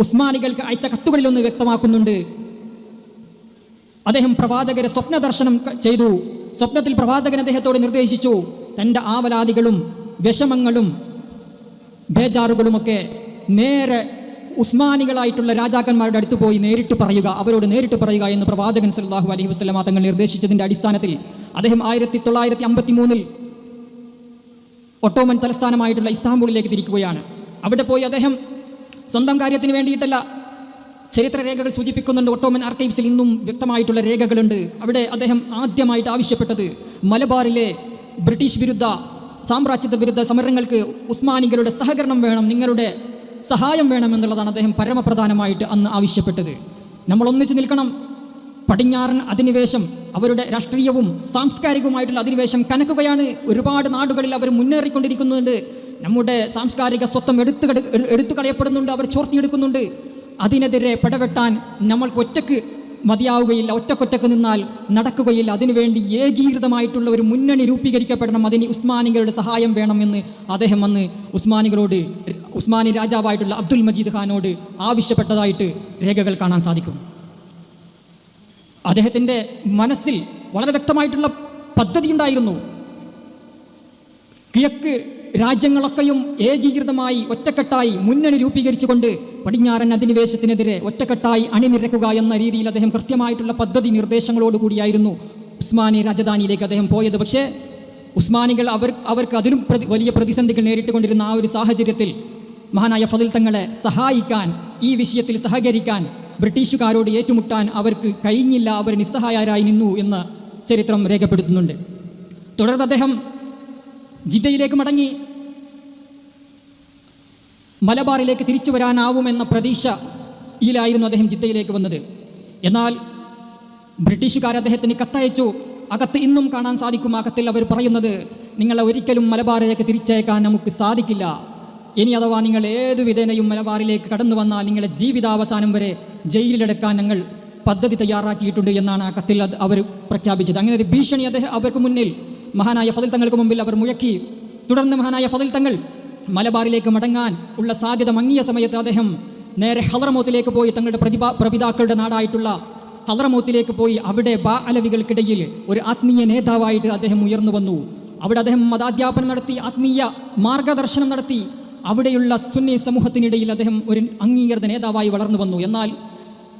ഉസ്മാനികൾക്ക് അയച്ച കത്തുകളിലൊന്ന് വ്യക്തമാക്കുന്നുണ്ട്. അദ്ദേഹം പ്രവാചകരെ സ്വപ്ന ദർശനം ചെയ്തു. സ്വപ്നത്തിൽ പ്രവാചകൻ അദ്ദേഹത്തോട് നിർദ്ദേശിച്ചു, തൻ്റെ ആവലാദികളും വിഷമങ്ങളും ബേജാറുകളുമൊക്കെ നേരെ ഉസ്മാനികളായിട്ടുള്ള രാജാക്കന്മാരുടെ അടുത്ത് പോയി അവരോട് നേരിട്ട് പറയുക എന്ന് പ്രവാചകൻ സല്ലല്ലാഹു അലൈഹി വസല്ലം തങ്ങൾ നിർദ്ദേശിച്ചതിൻ്റെ അടിസ്ഥാനത്തിൽ അദ്ദേഹം 1953 ഒട്ടോമൻ തലസ്ഥാനമായിട്ടുള്ള ഇസ്താംബൂളിലേക്ക് തിരിക്കുകയാണ്. അവിടെ പോയി അദ്ദേഹം സ്വന്തം കാര്യത്തിന് വേണ്ടിയിട്ടല്ല, ചരിത്രരേഖകൾ സൂചിപ്പിക്കുന്നുണ്ട്, ഒട്ടോമൻ ആർക്കൈവ്സിൽ ഇന്നും വ്യക്തമായിട്ടുള്ള രേഖകളുണ്ട്. അവിടെ അദ്ദേഹം ആദ്യമായിട്ട് ആവശ്യപ്പെട്ടത് മലബാറിലെ ബ്രിട്ടീഷ് വിരുദ്ധ, സാമ്രാജ്യത്വ വിരുദ്ധ സമരങ്ങൾക്ക് ഉസ്മാനികളുടെ സഹകരണം വേണം, നിങ്ങളുടെ സഹായം വേണമെന്നുള്ളതാണ് അദ്ദേഹം പരമപ്രധാനമായിട്ട് അന്ന് ആവശ്യപ്പെട്ടത്. നമ്മൾ ഒന്നിച്ച് നിൽക്കണം. പടിഞ്ഞാറൻ അധിനിവേശം, അവരുടെ രാഷ്ട്രീയവും സാംസ്കാരികവുമായിട്ടുള്ള അധിനിവേശം കനക്കുകയാണ്. ഒരുപാട് നാടുകളിൽ അവർ മുന്നേറിക്കൊണ്ടിരിക്കുന്നുണ്ട്. നമ്മുടെ സാംസ്കാരിക സ്വത്വം എടുത്തു കളയപ്പെടുന്നുണ്ട്, അവർ ചോർത്തിയെടുക്കുന്നുണ്ട്. അതിനെതിരെ പടവെട്ടാൻ നമ്മൾക്ക് ഒറ്റക്ക് മതിയാവുകയില്ല, ഒറ്റക്കൊറ്റക്ക് നിന്നാൽ നടക്കുകയില്ല. അതിനുവേണ്ടി ഏകീകൃതമായിട്ടുള്ള ഒരു മുന്നണി രൂപീകരിക്കപ്പെടണം, അതിന് ഉസ്മാനികളുടെ സഹായം വേണമെന്ന് അദ്ദേഹം അന്ന് ഉസ്മാനി രാജാവായിട്ടുള്ള അബ്ദുൽ മജീദ് ഖാനോട് ആവശ്യപ്പെട്ടതായിട്ട് രേഖകൾ കാണാൻ സാധിക്കും. അദ്ദേഹത്തിൻ്റെ മനസ്സിൽ വളരെ വ്യക്തമായിട്ടുള്ള പദ്ധതി ഉണ്ടായിരുന്നു. കിഴക്ക് രാജ്യങ്ങളൊക്കെയും ഏകീകൃതമായി ഒറ്റക്കെട്ടായി മുന്നണി രൂപീകരിച്ചുകൊണ്ട് പടിഞ്ഞാറൻ അധിനിവേശത്തിനെതിരെ ഒറ്റക്കെട്ടായി അണിനിരക്കുക എന്ന രീതിയിൽ അദ്ദേഹം കൃത്യമായിട്ടുള്ള പദ്ധതി നിർദ്ദേശങ്ങളോടുകൂടിയായിരുന്നു ഉസ്മാനി രാജധാനിയിലേക്ക് അദ്ദേഹം പോയത്. പക്ഷേ ഉസ്മാനികൾ അവർക്ക് അതിലും വലിയ പ്രതിസന്ധികൾ നേരിട്ടുകൊണ്ടിരുന്ന ആ ഒരു സാഹചര്യത്തിൽ മഹാനായ ഫضൽ തങ്ങളെ സഹായിക്കാൻ, ഈ വിഷയത്തിൽ സഹകരിക്കാൻ, ബ്രിട്ടീഷുകാരോട് ഏറ്റുമുട്ടാൻ അവർക്ക് കഴിഞ്ഞില്ല. അവർ നിസ്സഹായരായി നിന്നു എന്ന് ചരിത്രം രേഖപ്പെടുത്തുന്നുണ്ട്. തുടർന്ന് അദ്ദേഹം ജിദ്ദയിലേക്ക് മടങ്ങി മലബാറിലേക്ക് തിരിച്ചു വരാനാവുമെന്ന പ്രതീക്ഷയിലായിരുന്നു അദ്ദേഹം ജിദ്ദയിലേക്ക് വന്നത്. എന്നാൽ ബ്രിട്ടീഷുകാർ അദ്ദേഹത്തിന് കത്തയച്ചു. അകത്ത് ഇന്നും കാണാൻ സാധിക്കും. അകത്തിൽ അവർ പറയുന്നത്, നിങ്ങളെ ഒരിക്കലും മലബാറിലേക്ക് തിരിച്ചയക്കാൻ നമുക്ക് സാധിക്കില്ല. ഇനി അഥവാ നിങ്ങൾ ഏതു വിധേനയും മലബാറിലേക്ക് കടന്നു വന്നാൽ നിങ്ങളുടെ ജീവിതാവസാനം വരെ ജയിലിലടക്കാൻ ഞങ്ങൾ പദ്ധതി തയ്യാറാക്കിയിട്ടുണ്ട് എന്നാണ് ആ കത്തിൽ അവർ പ്രഖ്യാപിച്ചത്. അങ്ങനെ ഒരു ഭീഷണി അവർക്ക് മുന്നിൽ മഹാനായ ഫളിൽ തങ്ങൾക്ക് മുമ്പിൽ അവർ മുഴക്കി. തുടർന്ന് മഹാനായ ഫളിൽ തങ്ങൾ മലബാറിലേക്ക് മടങ്ങാൻ ഉള്ള സാധ്യത മങ്ങിയ സമയത്ത് അദ്ദേഹം നേരെ ഹളറമൗത്തിലേക്ക് പോയി. തങ്ങളുടെ പ്രപിതാക്കളുടെ നാടായിട്ടുള്ള ഹളറമൗത്തിലേക്ക് പോയി അവിടെ അലവികൾക്കിടയിൽ ഒരു ആത്മീയ നേതാവായിട്ട് അദ്ദേഹം ഉയർന്നു വന്നു. അവിടെ അദ്ദേഹം മതാധ്യാപനം നടത്തി, ആത്മീയ മാർഗദർശനം നടത്തി. അവിടെയുള്ള സുന്നി സമൂഹത്തിനിടയിൽ അദ്ദേഹം ഒരു അംഗീകൃത നേതാവായി വളർന്നു വന്നു. എന്നാൽ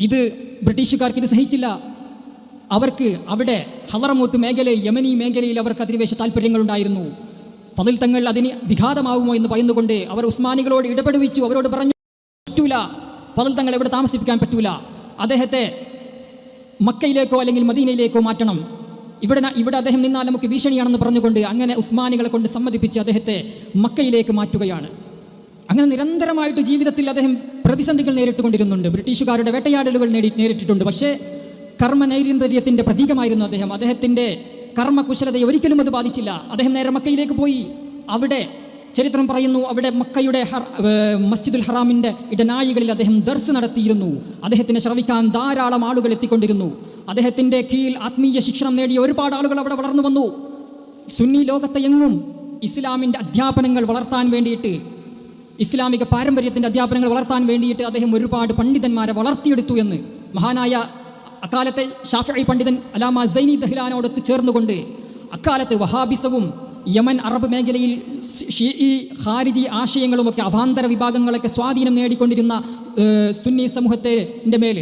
ഇത് ബ്രിട്ടീഷുകാർക്ക് ഇത് സഹിച്ചില്ല. അവർക്ക് അവിടെ ഹളറമൗത്ത് മേഖലയിൽ, യമനി മേഖലയിൽ അവർക്ക് അധിനിവേശ താല്പര്യങ്ങളുണ്ടായിരുന്നു. ഫളിൽ തങ്ങൾ അതിന് വിഘാതമാവുമോ എന്ന് പറയുന്നുകൊണ്ട് അവർ ഉസ്മാനികളോട് ഇടപെടുവിച്ചു. അവരോട് പറഞ്ഞു, പറ്റൂല, ഫളിൽ തങ്ങൾ ഇവിടെ താമസിപ്പിക്കാൻ പറ്റൂല, അദ്ദേഹത്തെ മക്കയിലേക്കോ അല്ലെങ്കിൽ മദീനയിലേക്കോ മാറ്റണം, ഇവിടെ അദ്ദേഹം നിന്നാൽ നമുക്ക് ഭീഷണിയാണെന്ന് പറഞ്ഞുകൊണ്ട് അങ്ങനെ ഉസ്മാനികളെ കൊണ്ട് സമ്മതിപ്പിച്ച് അദ്ദേഹത്തെ മക്കയിലേക്ക് മാറ്റുകയാണ്. അങ്ങനെ നിരന്തരമായിട്ട് ജീവിതത്തിൽ അദ്ദേഹം പ്രതിസന്ധികൾ നേരിട്ടുകൊണ്ടിരുന്നുണ്ട്. ബ്രിട്ടീഷുകാരുടെ വേട്ടയാടലുകൾ നേരിട്ടിട്ടുണ്ട്. പക്ഷേ കർമ്മനൈരന്തര്യത്തിൻ്റെ പ്രതീകമായിരുന്നു അദ്ദേഹം. അദ്ദേഹത്തിൻ്റെ കർമ്മകുശലതയെ ഒരിക്കലും അത് ബാധിച്ചില്ല. അദ്ദേഹം നേരെ മക്കയിലേക്ക് പോയി. അവിടെ ചരിത്രം പറയുന്നു, അവിടെ മക്കയുടെ മസ്ജിദുൽ ഹറാമിൻ്റെ ഇടനാഴികളിൽ അദ്ദേഹം ദർസ് നടത്തിയിരുന്നു. അദ്ദേഹത്തിനെ ശ്രവിക്കാൻ ധാരാളം ആളുകൾ എത്തിക്കൊണ്ടിരുന്നു. അദ്ദേഹത്തിൻ്റെ കീഴിൽ ആത്മീയ ശിക്ഷണം നേടിയ ഒരുപാട് ആളുകൾ അവിടെ വളർന്നു വന്നു. സുന്നി ലോകത്തെ എങ്ങും ഇസ്ലാമിൻ്റെ അധ്യാപനങ്ങൾ വളർത്താൻ വേണ്ടിയിട്ട്, ഇസ്ലാമിക പാരമ്പര്യത്തിൻ്റെ അധ്യാപനങ്ങൾ വളർത്താൻ വേണ്ടിയിട്ട് അദ്ദേഹം ഒരുപാട് പണ്ഡിതന്മാരെ വളർത്തിയെടുത്തു എന്ന് മഹാനായ അക്കാലത്തെ ഷാഫിഈ പണ്ഡിതൻ അലാമ സൈനി ദഹ്ലാനോടൊത്ത് ചേർന്നുകൊണ്ട് അക്കാലത്ത് വഹാബിസവും യമൻ അറബ് മേഖലയിൽ ഷീഈ ഖാരിജി ആശയങ്ങളുമൊക്കെ അവാന്തര വിഭാഗങ്ങളൊക്കെ സ്വാധീനം നേടിക്കൊണ്ടിരുന്ന സുന്നി സമൂഹത്തിൻ്റെ മേൽ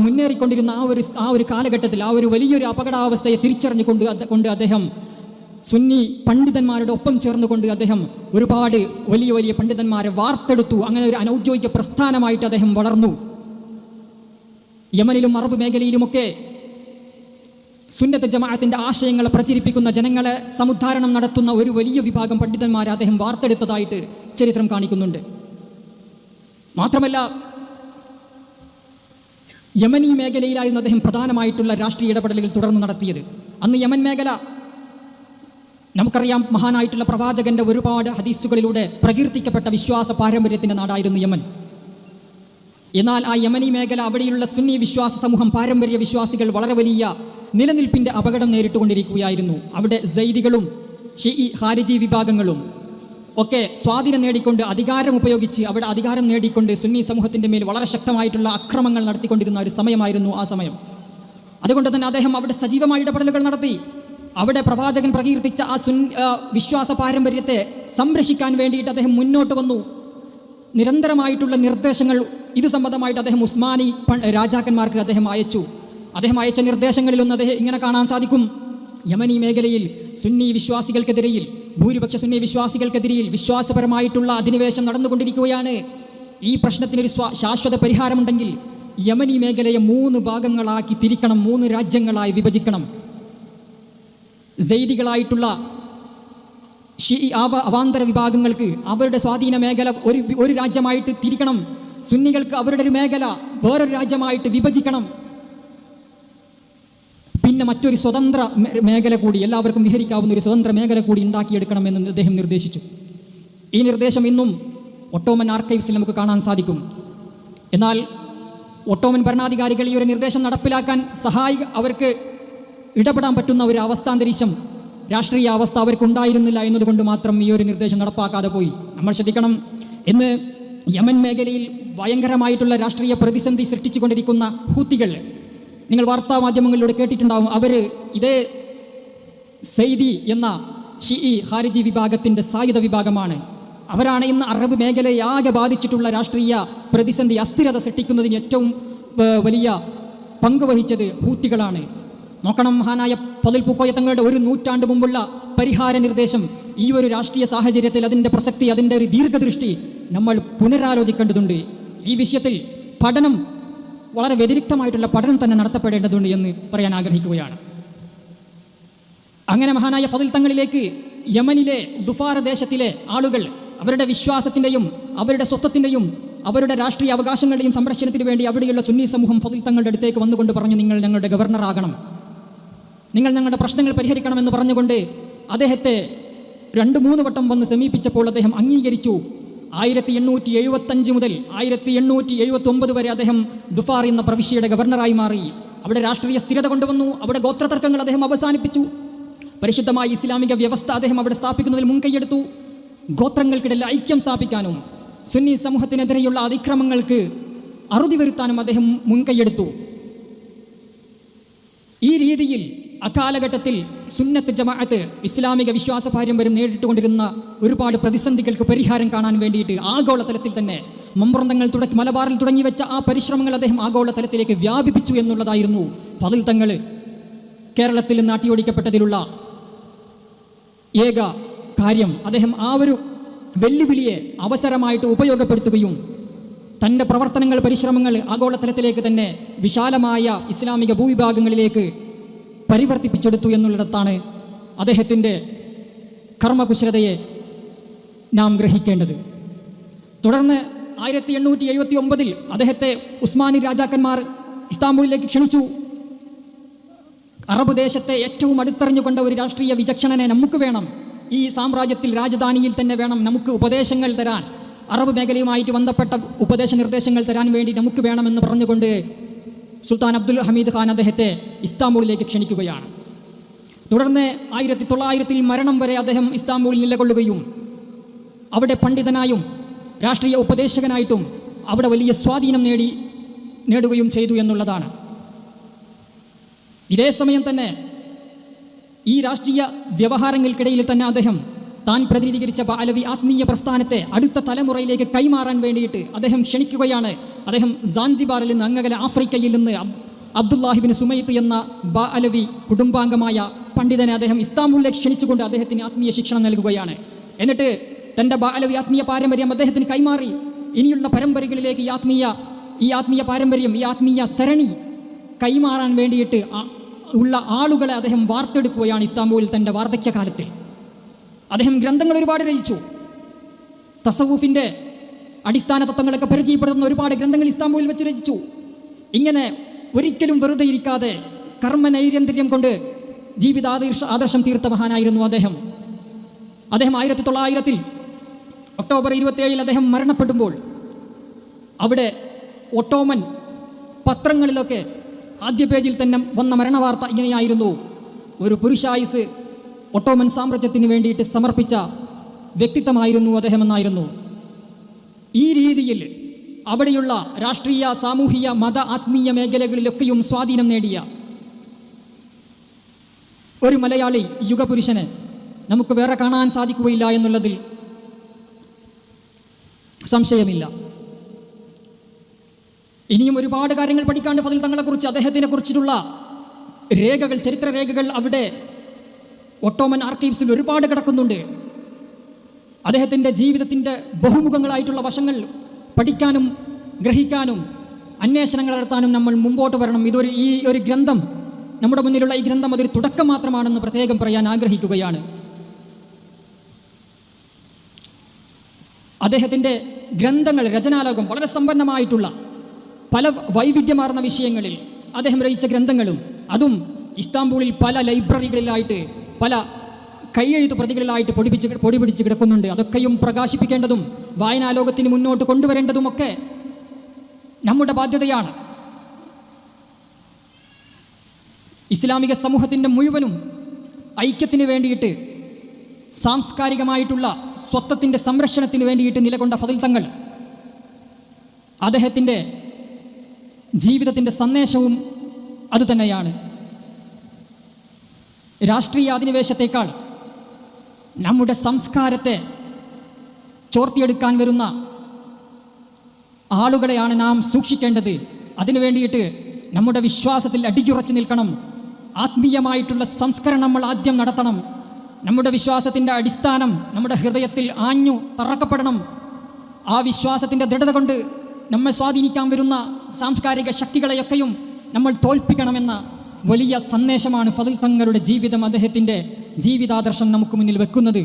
മുന്നേറിക്കൊണ്ടിരുന്ന ആ ഒരു കാലഘട്ടത്തിൽ ആ ഒരു വലിയൊരു അപകടാവസ്ഥയെ തിരിച്ചറിഞ്ഞുകൊണ്ട് അദ്ദേഹം സുന്നി പണ്ഡിതന്മാരുടെ ഒപ്പം ചേർന്നുകൊണ്ട് അദ്ദേഹം ഒരുപാട് വലിയ വലിയ പണ്ഡിതന്മാരെ വാർത്തെടുത്തു. അങ്ങനെ ഒരു അനൗദ്യോഗിക പ്രസ്ഥാനമായിട്ട് അദ്ദേഹം വളർന്നു. യമനിലും അറബ് മേഖലയിലുമൊക്കെ സുന്നത്ത് ജമാഅത്തിൻ്റെ ആശയങ്ങളെ പ്രചരിപ്പിക്കുന്ന, ജനങ്ങളെ സമുദ്ധാരണം നടത്തുന്ന ഒരു വലിയ വിഭാഗം പണ്ഡിതന്മാരെ അദ്ദേഹം വാർത്തെടുത്തതായിട്ട് ചരിത്രം കാണിക്കുന്നുണ്ട്. മാത്രമല്ല യമനി മേഖലയിലായിരുന്നു അദ്ദേഹം പ്രധാനമായിട്ടുള്ള രാഷ്ട്രീയ ഇടപെടലുകൾ തുടർന്ന് നടത്തിയത്. അന്ന് യമൻ മേഖല നമുക്കറിയാം, മഹാനായിട്ടുള്ള പ്രവാചകന്റെ ഒരുപാട് ഹദീസുകളിലൂടെ പ്രകീർത്തിക്കപ്പെട്ട വിശ്വാസ പാരമ്പര്യത്തിൻ്റെ നാടായിരുന്നു യമൻ. എന്നാൽ ആ യമനി മേഖല, അവിടെയുള്ള സുന്നി വിശ്വാസ സമൂഹം, പാരമ്പര്യ വിശ്വാസികൾ വളരെ വലിയ നിലനിൽപ്പിൻ്റെ അപകടം നേരിട്ടുകൊണ്ടിരിക്കുകയായിരുന്നു. അവിടെ സൈദികളും ഷീഈ ഖാരിജി വിഭാഗങ്ങളും ഒക്കെ സ്വാധീനം നേടിക്കൊണ്ട് അധികാരം ഉപയോഗിച്ച് അവിടെ അധികാരം നേടിക്കൊണ്ട് സുന്നി സമൂഹത്തിൻ്റെ മേൽ വളരെ ശക്തമായിട്ടുള്ള അക്രമങ്ങൾ നടത്തിക്കൊണ്ടിരുന്ന ഒരു സമയമായിരുന്നു ആ സമയം. അതുകൊണ്ട് തന്നെ അദ്ദേഹം അവിടെ സജീവമായ ഇടപെടലുകൾ നടത്തി. അവിടെ പ്രവാചകൻ പ്രകീർത്തിച്ച ആ വിശ്വാസ പാരമ്പര്യത്തെ സംരക്ഷിക്കാൻ വേണ്ടിയിട്ട് അദ്ദേഹം മുന്നോട്ട് വന്നു. നിരന്തരമായിട്ടുള്ള നിർദ്ദേശങ്ങൾ ഇത് സംബന്ധമായിട്ട് അദ്ദേഹം ഉസ്മാനി രാജാക്കന്മാർക്ക് അദ്ദേഹം അയച്ച നിർദ്ദേശങ്ങളിലൊന്ന് അദ്ദേഹം ഇങ്ങനെ കാണാൻ സാധിക്കും. യമനി മേഖലയിൽ സുന്നി വിശ്വാസികൾക്കെതിരെയിൽ, ഭൂരിപക്ഷ സുന്നി വിശ്വാസികൾക്കെതിരെയിൽ വിശ്വാസപരമായിട്ടുള്ള അധിനിവേശം നടന്നുകൊണ്ടിരിക്കുകയാണ്. ഈ പ്രശ്നത്തിനൊരു ശാശ്വത പരിഹാരമുണ്ടെങ്കിൽ യമനി മേഖലയെ 3 ഭാഗങ്ങളാക്കി തിരിക്കണം, 3 രാജ്യങ്ങളായി വിഭജിക്കണം. സൈദികളായിട്ടുള്ള അവാന്തര വിഭാഗങ്ങൾക്ക് അവരുടെ സ്വാധീന മേഖല ഒരു രാജ്യമായിട്ട് തിരിക്കണം. സുന്നികൾക്ക് അവരുടെ ഒരു മേഖല വേറൊരു രാജ്യമായിട്ട് വിഭജിക്കണം. പിന്നെ മറ്റൊരു സ്വതന്ത്ര മേഖല കൂടി, എല്ലാവർക്കും വിഹരിക്കാവുന്ന ഒരു സ്വതന്ത്ര മേഖല കൂടി ഉണ്ടാക്കിയെടുക്കണമെന്ന് അദ്ദേഹം നിർദ്ദേശിച്ചു. ഈ നിർദ്ദേശം ഇന്നും ഒട്ടോമൻ ആർക്കൈവ്സിൽ നമുക്ക് കാണാൻ സാധിക്കും. എന്നാൽ ഒട്ടോമൻ ഭരണാധികാരികൾ ഈ ഒരു നിർദ്ദേശം നടപ്പിലാക്കാൻ അവർക്ക് ഇടപെടാൻ പറ്റുന്ന ഒരു അവസ്ഥാന്തരീക്ഷം, രാഷ്ട്രീയ അവസ്ഥ അവർക്കുണ്ടായിരുന്നില്ല എന്നതുകൊണ്ട് മാത്രം ഈ ഒരു നിർദ്ദേശം നടപ്പാക്കാതെ പോയി. നമ്മൾ ശ്രദ്ധിക്കണം, ഇന്ന് യമൻ മേഖലയിൽ ഭയങ്കരമായിട്ടുള്ള രാഷ്ട്രീയ പ്രതിസന്ധി സൃഷ്ടിച്ചുകൊണ്ടിരിക്കുന്ന ഹൂത്തികൾ, നിങ്ങൾ വാർത്താ മാധ്യമങ്ങളിലൂടെ കേട്ടിട്ടുണ്ടാകും. അവർ ഇതേ സൈദി എന്ന ഷീഈ ഖാരിജി വിഭാഗത്തിൻ്റെ സായുധ വിഭാഗമാണ്. അവരാണ് ഇന്ന് അറബ് മേഖലയെ ആകെ ബാധിച്ചിട്ടുള്ള രാഷ്ട്രീയ പ്രതിസന്ധി, അസ്ഥിരത സൃഷ്ടിക്കുന്നതിന് ഏറ്റവും വലിയ പങ്ക് വഹിച്ചത് ഹൂത്തികളാണ്. നോക്കണം, മഹാനായ ഫളിൽ പൂക്കോയ തങ്ങളുടെ 1 നൂറ്റാണ്ട് മുമ്പുള്ള പരിഹാര നിർദ്ദേശം ഈ ഒരു രാഷ്ട്രീയ സാഹചര്യത്തിൽ അതിൻ്റെ പ്രസക്തി, അതിൻ്റെ ഒരു ദീർഘദൃഷ്ടി നമ്മൾ പുനരാലോചിക്കേണ്ടതുണ്ട്. ഈ വിഷയത്തിൽ പഠനം, വളരെ വ്യതിരിക്തമായിട്ടുള്ള പഠനം തന്നെ നടത്തപ്പെടേണ്ടതുണ്ട് എന്ന് പറയാൻ ആഗ്രഹിക്കുകയാണ്. അങ്ങനെ മഹാനായ ഫളിൽ തങ്ങളിലേക്ക് യമനിലെ ദുഫാർ ദേശത്തിലെ ആളുകൾ അവരുടെ വിശ്വാസത്തിൻ്റെയും അവരുടെ സ്വത്വത്തിൻ്റെയും അവരുടെ രാഷ്ട്രീയ അവകാശങ്ങളുടെയും സംരക്ഷണത്തിന് വേണ്ടി അവിടെയുള്ള സുന്നി സമൂഹം ഫളിൽ തങ്ങളുടെ അടുത്തേക്ക് വന്നുകൊണ്ട് പറഞ്ഞു, നിങ്ങൾ ഞങ്ങളുടെ ഗവർണറാകണം, നിങ്ങൾ ഞങ്ങളുടെ പ്രശ്നങ്ങൾ പരിഹരിക്കണമെന്ന് പറഞ്ഞുകൊണ്ട് അദ്ദേഹത്തെ 2-3 വട്ടം വന്ന് സമീപിച്ചപ്പോൾ അദ്ദേഹം അംഗീകരിച്ചു. 1875 മുതൽ 1879 വരെ അദ്ദേഹം ദുഫാർ എന്ന പ്രവിശ്യയുടെ ഗവർണറായി മാറി. അവിടെ രാഷ്ട്രീയ സ്ഥിരത കൊണ്ടുവന്നു. അവിടെ ഗോത്രതർക്കങ്ങൾ അദ്ദേഹം അവസാനിപ്പിച്ചു. പരിശുദ്ധമായ ഇസ്ലാമിക വ്യവസ്ഥ അദ്ദേഹം അവിടെ സ്ഥാപിക്കുന്നതിൽ മുൻകൈയെടുത്തു. ഗോത്രങ്ങൾക്കിടയിൽ ഐക്യം സ്ഥാപിക്കാനും സുന്നി സമൂഹത്തിനെതിരെയുള്ള അതിക്രമങ്ങൾക്ക് അറുതി വരുത്താനും അദ്ദേഹം മുൻകൈയെടുത്തു. ഈ രീതിയിൽ അക്കാലഘട്ടത്തിൽ സുന്നത്ത് ജമാഅത്ത് ഇസ്ലാമിക വിശ്വാസ പാരമ്പര്യം നേരിട്ടുകൊണ്ടിരുന്ന ഒരുപാട് പ്രതിസന്ധികൾക്ക് പരിഹാരം കാണാൻ വേണ്ടിയിട്ട് ആഗോളതലത്തിൽ തന്നെ മമ്പ്രന്തങ്ങൾ മലബാറിൽ തുടങ്ങി വെച്ച ആ പരിശ്രമങ്ങൾ അദ്ദേഹം ആഗോളതലത്തിലേക്ക് വ്യാപിപ്പിച്ചു എന്നുള്ളതായിരുന്നു ഫضൽ തങ്ങൾ കേരളത്തിൽ നിന്ന് നാട്ടിയോടിക്കപ്പെട്ടതിലുള്ള ഏക കാര്യം. അദ്ദേഹം ആ ഒരു വെല്ലുവിളിയെ അവസരമായിട്ട് ഉപയോഗപ്പെടുത്തുകയും തൻ്റെ പ്രവർത്തനങ്ങൾ പരിശ്രമങ്ങൾ ആഗോളതലത്തിലേക്ക് തന്നെ വിശാലമായ ഇസ്ലാമിക ഭൂവിഭാഗങ്ങളിലേക്ക് പരിവർത്തിപ്പിച്ചെടുത്തു എന്നുള്ളിടത്താണ് അദ്ദേഹത്തിൻ്റെ കർമ്മകുശലതയെ നാം ഗ്രഹിക്കേണ്ടത്. തുടർന്ന് 1879 അദ്ദേഹത്തെ ഉസ്മാനി രാജാക്കന്മാർ ഇസ്താംബൂളിലേക്ക് ക്ഷണിച്ചു. അറബ് ദേശത്തെ ഏറ്റവും അടുത്തറിഞ്ഞുകൊണ്ട ഒരു രാഷ്ട്രീയ വിചക്ഷണനെ നമുക്ക് വേണം, ഈ സാമ്രാജ്യത്തിൽ രാജധാനിയിൽ തന്നെ വേണം നമുക്ക് ഉപദേശങ്ങൾ തരാൻ, അറബ് മേഖലയുമായിട്ട് ബന്ധപ്പെട്ട ഉപദേശ നിർദ്ദേശങ്ങൾ തരാൻ വേണ്ടി നമുക്ക് വേണമെന്ന് പറഞ്ഞുകൊണ്ട് സുൽത്താൻ അബ്ദുൽ ഹമീദ് ഖാൻ അദ്ദേഹത്തെ ഇസ്താംബൂളിലേക്ക് ക്ഷണിക്കുകയാണ്. തുടർന്ന് 1900 മരണം വരെ അദ്ദേഹം ഇസ്താംബൂളിൽ നിലകൊള്ളുകയും അവിടെ പണ്ഡിതനായും രാഷ്ട്രീയ ഉപദേശകനായിട്ടും അവിടെ വലിയ സ്വാധീനം നേടുകയും ചെയ്തു എന്നുള്ളതാണ്. ഇതേ സമയം തന്നെ ഈ രാഷ്ട്രീയ വ്യവഹാരങ്ങൾക്കിടയിൽ തന്നെ അദ്ദേഹം താൻ പ്രതിനിധീകരിച്ച ബാലവി ആത്മീയ പ്രസ്ഥാനത്തെ അടുത്ത തലമുറയിലേക്ക് കൈമാറാൻ വേണ്ടിയിട്ട് അദ്ദേഹം ക്ഷണിക്കുകയാണ്. അദ്ദേഹം സാൻസിബാറിൽ നിന്ന് അങ്ങകലെ ആഫ്രിക്കയിൽ നിന്ന് അബ്ദുല്ലാഹിബിൻ സുമൈത്ത് എന്ന ബാലവി കുടുംബാംഗമായ പണ്ഡിതനെ അദ്ദേഹം ഇസ്താംബൂളിലേക്ക് ക്ഷണിച്ചുകൊണ്ട് അദ്ദേഹത്തിന് ആത്മീയ ശിക്ഷണം നൽകുകയാണ്. എന്നിട്ട് തൻ്റെ ബാലവി ആത്മീയ പാരമ്പര്യം അദ്ദേഹത്തിന് കൈമാറി. ഇനിയുള്ള പരമ്പരകളിലേക്ക് ഈ ആത്മീയ പാരമ്പര്യം, ഈ ആത്മീയ സരണി കൈമാറാൻ വേണ്ടിയിട്ട് ഉള്ള ആളുകളെ അദ്ദേഹം വാർത്തെടുക്കുകയാണ്. ഇസ്താംബൂളിൽ തൻ്റെ വാർദ്ധക്യകാലത്തിൽ അദ്ദേഹം ഗ്രന്ഥങ്ങൾ ഒരുപാട് രചിച്ചു. തസവൂഫിൻ്റെ അടിസ്ഥാന തത്വങ്ങളൊക്കെ പരിചയപ്പെടുത്തുന്ന ഒരുപാട് ഗ്രന്ഥങ്ങൾ ഇസ്താംബൂളിൽ വെച്ച് രചിച്ചു. ഇങ്ങനെ ഒരിക്കലും വെറുതെ ഇരിക്കാതെ കർമ്മനൈരന്തര്യം കൊണ്ട് ആദർശം തീർത്ത മഹാനായിരുന്നു അദ്ദേഹം. 1900 ഒക്ടോബർ 27 അദ്ദേഹം മരണപ്പെടുമ്പോൾ അവിടെ ഒട്ടോമൻ പത്രങ്ങളിലൊക്കെ ആദ്യ പേജിൽ തന്നെ വന്ന മരണവാർത്ത ഇങ്ങനെയായിരുന്നു: ഒരു പുരുഷായുസ് ഒട്ടോമൻ സാമ്രാജ്യത്തിന് വേണ്ടിയിട്ട് സമർപ്പിച്ച വ്യക്തിത്വമായിരുന്നു അദ്ദേഹമെന്നായിരുന്നു. ഈ രീതിയിൽ അവിടെയുള്ള രാഷ്ട്രീയ, സാമൂഹിക, മത, ആത്മീയ മേഖലകളിലൊക്കെയും സ്വാധീനം നേടിയ ഒരു മലയാളി യുഗപുരുഷനെ നമുക്ക് വേറെ കാണാൻ സാധിക്കുകയില്ല എന്നുള്ളതിൽ സംശയമില്ല. ഇനിയും ഒരുപാട് കാര്യങ്ങൾ പഠിക്കാണ്ട് ഫضൽ തങ്ങളെക്കുറിച്ച്, അദ്ദേഹത്തിനെ കുറിച്ചിട്ടുള്ള രേഖകൾ, ചരിത്രരേഖകൾ അവിടെ ഒട്ടോമൻ ആർക്കൈവ്സിൽ ഒരുപാട് കിടക്കുന്നുണ്ട്. അദ്ദേഹത്തിൻ്റെ ജീവിതത്തിൻ്റെ ബഹുമുഖങ്ങളായിട്ടുള്ള വശങ്ങൾ പഠിക്കാനും ഗ്രഹിക്കാനും അന്വേഷണങ്ങൾ നടത്താനും നമ്മൾ മുമ്പോട്ട് വരണം. ഈ ഒരു ഗ്രന്ഥം, നമ്മുടെ മുന്നിലുള്ള ഈ ഗ്രന്ഥം അതൊരു തുടക്കം മാത്രമാണെന്ന് പ്രത്യേകം പറയാൻ ആഗ്രഹിക്കുകയാണ്. അദ്ദേഹത്തിൻ്റെ ഗ്രന്ഥങ്ങൾ, രചനാലോകം വളരെ സമ്പന്നമായിട്ടുള്ള പല വൈവിധ്യമാർന്ന വിഷയങ്ങളിൽ അദ്ദേഹം രചിച്ച ഗ്രന്ഥങ്ങളും അതും ഇസ്താംബൂളിൽ പല ലൈബ്രറികളിലായിട്ട്, പല കൈയെഴുത്ത് പ്രതികളിലായിട്ട് പൊടി പിടിച്ച് കിടക്കുന്നുണ്ട്. അതൊക്കെയും പ്രകാശിപ്പിക്കേണ്ടതും വായനാലോകത്തിന് മുന്നോട്ട് കൊണ്ടുവരേണ്ടതുമൊക്കെ നമ്മുടെ ബാധ്യതയാണ്. ഇസ്ലാമിക സമൂഹത്തിൻ്റെ മുഴുവനും ഐക്യത്തിന് വേണ്ടിയിട്ട്, സാംസ്കാരികമായിട്ടുള്ള സ്വത്വത്തിൻ്റെ സംരക്ഷണത്തിന് വേണ്ടിയിട്ട് നിലകൊണ്ട ഫضൽ തങ്ങൾ, അദ്ദേഹത്തിൻ്റെ ജീവിതത്തിൻ്റെ സന്ദേശവും അതുതന്നെയാണ്. രാഷ്ട്രീയ അധിനിവേശത്തേക്കാൾ നമ്മുടെ സംസ്കാരത്തെ ചോർത്തിയെടുക്കാൻ വരുന്ന ആളുകളെയാണ് നാം സൂക്ഷിക്കേണ്ടത്. അതിനു വേണ്ടിയിട്ട് നമ്മുടെ വിശ്വാസത്തിൽ അടിയുറച്ചു നിൽക്കണം. ആത്മീയമായിട്ടുള്ള സംസ്കരണം നമ്മൾ ആദ്യം നടത്തണം. നമ്മുടെ വിശ്വാസത്തിൻ്റെ അടിസ്ഥാനം നമ്മുടെ ഹൃദയത്തിൽ ആഞ്ഞു തറക്കപ്പെടണം. ആ വിശ്വാസത്തിൻ്റെ ദൃഢത കൊണ്ട് നമ്മെ സ്വാധീനിക്കാൻ വരുന്ന സാംസ്കാരിക ശക്തികളെയൊക്കെയും നമ്മൾ തോൽപ്പിക്കണമെന്ന വലിയ സന്ദേശമാണ് ഫضൽ തങ്ങളുടെ ജീവിതം, അദ്ദേഹത്തിൻ്റെ ജീവിതാദർശം നമുക്ക് മുന്നിൽ വെക്കുന്നത്.